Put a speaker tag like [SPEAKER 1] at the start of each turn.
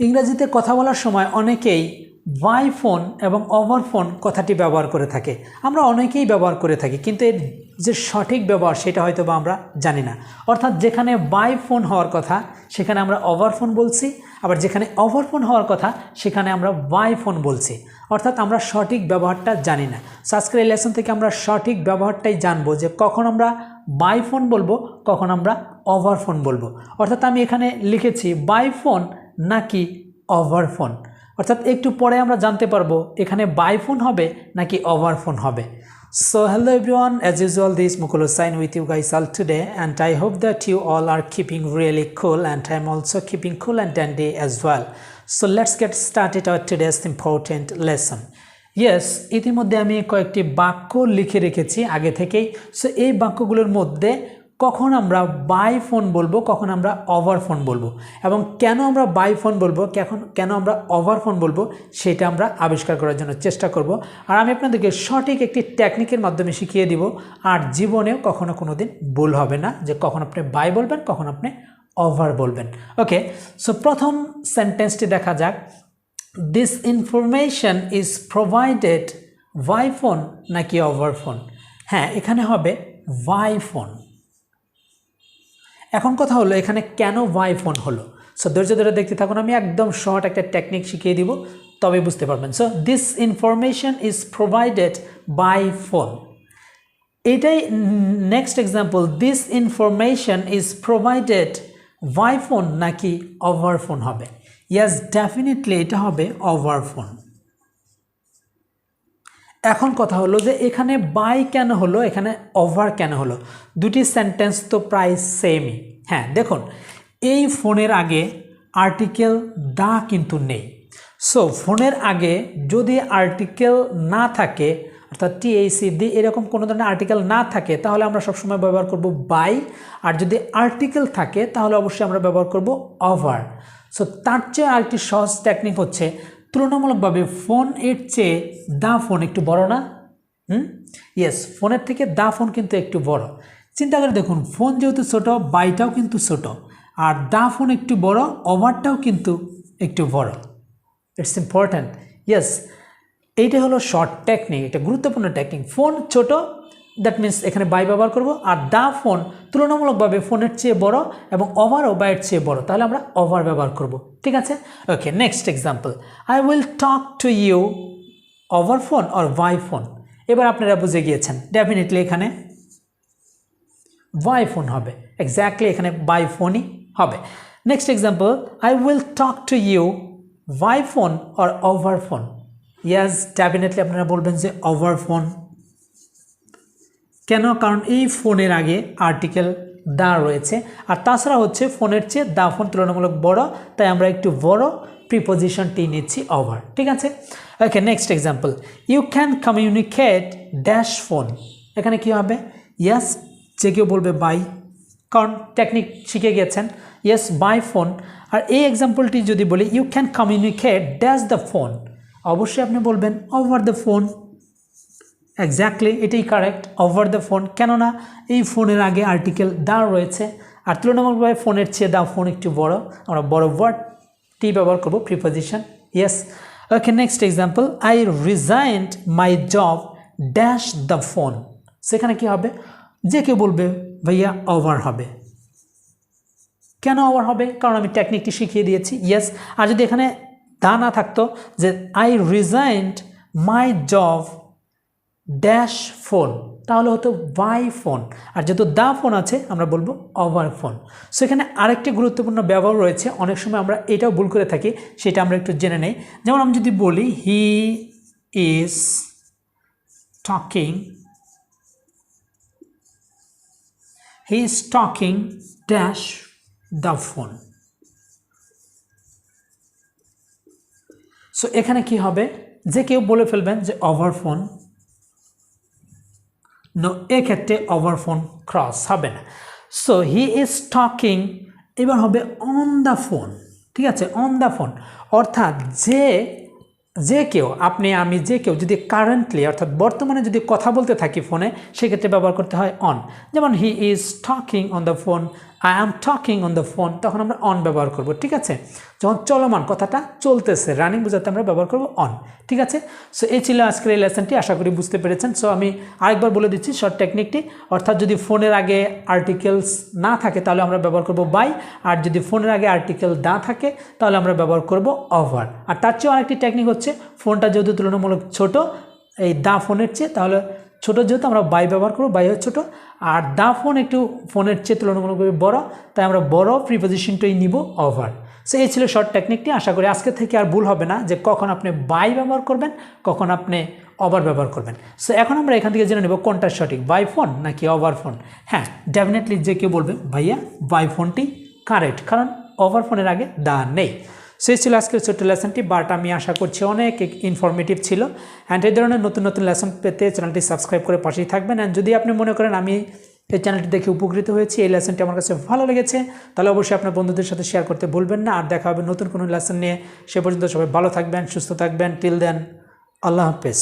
[SPEAKER 1] ইংরেজিতে কথা বলার সময় অনেকেই বাই ফোন এবং ওভার ফোন কথাটি ব্যবহার করে থাকে। আমরা অনেকেই ব্যবহার করে থাকি, কিন্তু এর যে সঠিক ব্যবহার সেটা হয়তো বা আমরা জানি না। অর্থাৎ যেখানে বাই ফোন হওয়ার কথা সেখানে আমরা ওভার ফোন বলছি, আবার যেখানে ওভার ফোন হওয়ার কথা সেখানে আমরা বাই ফোন বলছি। অর্থাৎ আমরা সঠিক ব্যবহারটা জানি না। সো আজকের এই লেসন থেকে আমরা সঠিক ব্যবহারটাই জানবো, যে কখন আমরা বাই ফোন বলবো, কখন আমরা ওভার ফোন বলবো। অর্থাৎ আমি এখানে লিখেছি বাই ফোন নাকি ওভার ফোন, অর্থাৎ একটু পরে আমরা জানতে পারবো এখানে বাই ফোন হবে নাকি ওভার ফোন হবে। So hello everyone, as usual this is Mukul Hossain with you guys all today, and I hope that you all are keeping really cool, and I'm also keeping cool and dandy as well. So let's get started our today's important lesson. Yes, ইতিমধ্যে আমি কয়েকটি বাক্য লিখে রেখেছি আগে থেকেই। So এই বাক্যগুলোর মধ্যে কখন আমরা বাই ফোন বলবো, কখন আমরা ওভার ফোন বলবো, এবং কেন আমরা বাই ফোন বলবো, কেন আমরা ওভার ফোন বলবো, সেটা আমরা আবিষ্কার করার জন্য চেষ্টা করব। আর আমি আপনাদেরকে সঠিক একটি টেকনিকের মাধ্যমে শিখিয়ে দিব, আর জীবনেও কখনো কোনো দিন ভুল হবে না যে কখন আপনি বাই বলবেন, কখন আপনি ওভার বলবেন। ওকে, সো প্রথম সেন্টেন্সটি দেখা যাক। This information is provided by phone নাকি ওভার ফোন। হ্যাঁ, এখানে হবে বাই ফোন। এখন কথা হলো এখানে কেন বাই ফোন হলো। সো ধৈর্য ধরে দেখতে থাকুন, আমি একদম শর্ট একটা টেকনিক শিখিয়ে দিব, তবে বুঝতে পারবেন। So this information is provided by phone, এটাই next example. This information is provided by phone নাকি ওভার ফোন হবে। ইয়েস, ডেফিনেটলি এটা হবে ওভার ফোন। এখন কথা হলো যে এখানে বাই কেন হলো, এখানে ওভার কেন হলো। দুটি সেন্টেন্স তো প্রায় সেমই। হ্যাঁ, দেখুন এই ফোনের আগে আর্টিকেল দা কিন্তু নেই। সো ফোনের আগে যদি আর্টিকেল না থাকে, অর্থাৎ THD এরকম কোনো ধরনের আর্টিকেল না থাকে, তাহলে আমরা সবসময় ব্যবহার করব বাই। আর যদি আর্টিকেল থাকে তাহলে অবশ্যই আমরা ব্যবহার করব ওভার। সো তার চেয়ে আরেকটি সহজ টেকনিক হচ্ছে, তুলনামূলকভাবে ফোন এর চেয়ে দা ফোন একটু বড় না? ইয়েস, ফোনের থেকে দা ফোন কিন্তু একটু বড়। চিন্তা করে দেখুন, ফোন যেহেতু ছোট, বাইটাও কিন্তু ছোট, আর দা ফোন একটু বড়, ওভারটাও কিন্তু একটু বড়। It's important. ইয়েস, এইটা হলো শর্ট টেকনিক, এটা গুরুত্বপূর্ণ টেকনিক। ফোন ছোট, দ্যাট মিন্স এখানে বাই ব্যবহার করব, আর দা ফোন তুলনামূলকভাবে ফোনের চেয়ে বড় এবং ওভারও বাইয়ের চেয়ে বড়, তাহলে আমরা ওভার ব্যবহার করব। ঠিক আছে? Okay, next example. I will talk to you over phone or by phone. এবার আপনারা বুঝে গিয়েছেন, ডেফিনেটলি এখানে বাই ফোন হবে। এক্স্যাক্টলি এখানে বাই ফোনই হবে। Next example, I will talk to you by phone or over phone. Yes, definitely আপনারা বলবেন যে ওভার ফোন। কেন? কারণ এই ফোনের আগে আর্টিকেল দা রয়েছে, আর তাছাড়া হচ্ছে ফোনের চেয়ে দা ফোন তুলনামূলক বড়, তাই আমরা একটু বড় প্রিপোজিশনটি নিচ্ছি ওভার। ঠিক আছে? Okay, next example. You can communicate dash phone. এখানে কি হবে? ইয়াস, যে কেউ বলবে বাই, কারণ টেকনিক শিখে গেছেন। Yes, by phone. আর এই এক্সাম্পলটি যদি বলি you can communicate dash the phone, অবশ্যই আপনি বলবেন ওভার দ্য ফোন। এক্স্যাক্টলি এটাই কারেক্ট, ওভার দ্য ফোন। কেননা এই ফোনের আগে আর্টিকেল দা রয়েছে, আর তুলনামূলকভাবে ফোনের চেয়ে দা ফোন একটু বড়, আমরা বড় ওয়ার্ডটি ব্যবহার করব, preposition. Yes. Okay, next example. I resigned my job dash the phone. সেখানে কি হবে? যে কেউ বলবে ভাইয়া ওভার হবে। কেন ওভার হবে? কারণ আমি টেকনিকটি শিখিয়ে দিয়েছি। ইয়েস। আর যদি এখানে দা না থাকতো, যে I resigned my job dash phone, তাহলে হতো বাই ফোন। আর যেহেতু দা ফোন আছে, আমরা বলবো ওভার ফোন। সো এখানে আরেকটি গুরুত্বপূর্ণ ব্যবহার রয়েছে, অনেক সময় আমরা এটাও ভুল করে থাকি, সেটা আমরা একটু জেনে নেই। যেমন আমি যদি বলি he is talking dash the phone. So এখানে কি হবে? যে কেউ বলে ফেলবেন যে ওভার ফোন। নো, এক্ষেত্রে ওভার ফোন ক্রস হবে না। সো হি ইজ টকিং, এবার হবে অন দ্য ফোন। ঠিক আছে? অন দ্য ফোন, অর্থাৎ যে যে কেউ, আপনি আমি যে কেউ যদি কারেন্টলি অর্থাৎ বর্তমানে যদি কথা বলতে থাকি ফোনে, সেক্ষেত্রে ব্যবহার করতে হয় অন। যেমন he is talking on the phone, I am talking on the phone, তখন আমরা অন ব্যবহার করব, ঠিক আছে। যখন চলমান, কথাটা চলতেছে, রানিং বোঝাতে আমরা ব্যবহার করব অন, ঠিক আছে। সো এই ছিল আজকের এই লেসনটি, আশা করি বুঝতে পেরেছেন। সো আমি আরেকবার বলে দিচ্ছি শর্ট টেকনিকটি, অর্থাৎ যদি ফোনের আগে আর্টিকেলস না থাকে তাহলে আমরা ব্যবহার করব বাই, আর যদি ফোনের আগে আর্টিকেল না থাকে তাহলে আমরা ব্যবহার করব ওভার। আর তার চেয়েও আরেকটি টেকনিক হচ্ছে, ফোনটা যেহেতু তুলনামূলক ছোট এই দা ফোনের চেয়ে, তাহলে ছোটো যেহেতু আমরা বাই ব্যবহার করব, বাই হচ্ছে ছোটো, আর দা ফোন একটু ফোনের চেয়ে তুলনামূলকভাবে বড়, তাই আমরা বড় প্রিপোজিশনটাই নিব ওভার। সো এই ছিল শর্ট টেকনিকটি। আশা করি আজকে থেকে আর ভুল হবে না যে কখন আপনি বাই ব্যবহার করবেন, কখন আপনি ওভার ব্যবহার করবেন। সো এখন আমরা এখান থেকে জেনে নেব কোনটা সঠিক, বাই ফোন নাকি ওভার ফোন। হ্যাঁ, ডেফিনেটলি যে কেউ বলবে ভাইয়া বাই ফোনটি কারেক্ট, কারণ ওভার ফোনের আগে দা নেই। সেই ছিল আজকের ছোট্ট লেসনটি, বাট আমি আশা করছি অনেক ইনফরমেটিভ ছিল। অ্যান্ড এই ধরনের নতুন নতুন লেসন পেতে চ্যানেলটি সাবস্ক্রাইব করে পাশেই থাকবেন। অ্যান্ড যদি আপনি মনে করেন আমি এই চ্যানেলটি দেখে উপকৃত হয়েছি, এই লেসনটি আমার কাছে ভালো লেগেছে, তাহলে অবশ্যই আপনার বন্ধুদের সাথে শেয়ার করতে ভুলবেন না। আর দেখা হবে নতুন কোনো লেসন নিয়ে। সে পর্যন্ত সবাই ভালো থাকবেন, সুস্থ থাকবেন। টিল দেন, আল্লাহ হাফেজ।